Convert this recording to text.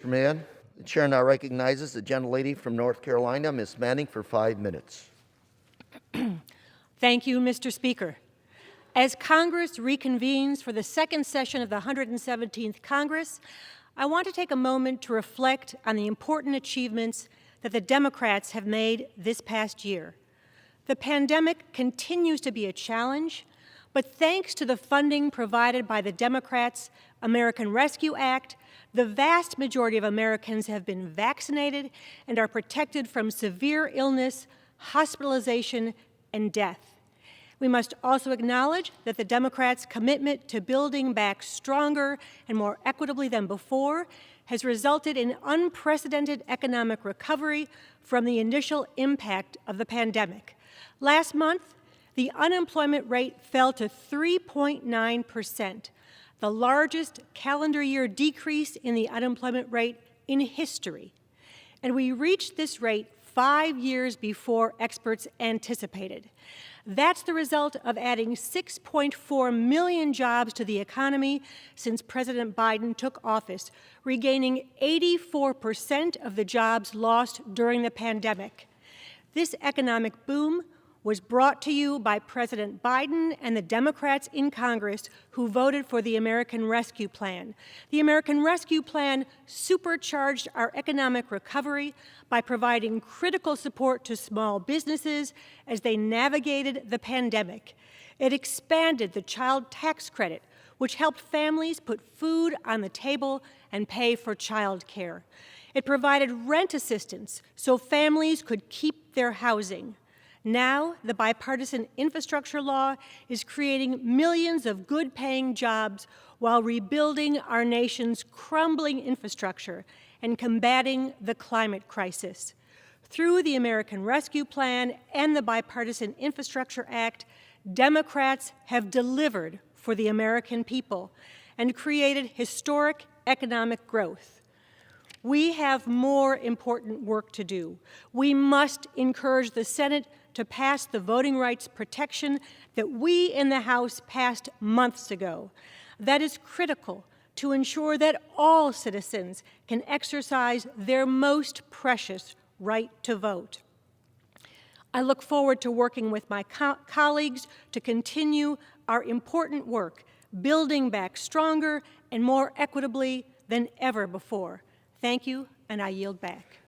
Mr. Mann, the chair now recognizes the gentlelady from North Carolina, Ms. Manning, for 5 minutes. Thank you, Mr. Speaker. As Congress reconvenes for the second session of the 117th Congress, I want to take a moment to reflect on the important achievements that the Democrats have made this past year. The pandemic continues to be a challenge, but thanks to the funding provided by the Democrats' American Rescue Act, the vast majority of Americans have been vaccinated and are protected from severe illness, hospitalization, and death. We must also acknowledge that the Democrats' commitment to building back stronger and more equitably than before has resulted in unprecedented economic recovery from the initial impact of the pandemic. Last month, the unemployment rate fell to 3.9%, the largest calendar year decrease in the unemployment rate in history. And we reached this rate 5 years before experts anticipated. That's the result of adding 6.4 million jobs to the economy since President Biden took office, regaining 84% of the jobs lost during the pandemic. This economic boom was brought to you by President Biden and the Democrats in Congress who voted for the American Rescue Plan. The American Rescue Plan supercharged our economic recovery by providing critical support to small businesses as they navigated the pandemic. It expanded the child tax credit, which helped families put food on the table and pay for child care. It provided rent assistance so families could keep their housing. Now, the bipartisan infrastructure law is creating millions of good-paying jobs while rebuilding our nation's crumbling infrastructure and combating the climate crisis. Through the American Rescue Plan and the Bipartisan Infrastructure Act, Democrats have delivered for the American people and created historic economic growth. We have more important work to do. We must encourage the Senate to pass the voting rights protection that we in the House passed months ago. That is critical to ensure that all citizens can exercise their most precious right to vote. I look forward to working with my colleagues to continue our important work, building back stronger and more equitably than ever before. Thank you, and I yield back.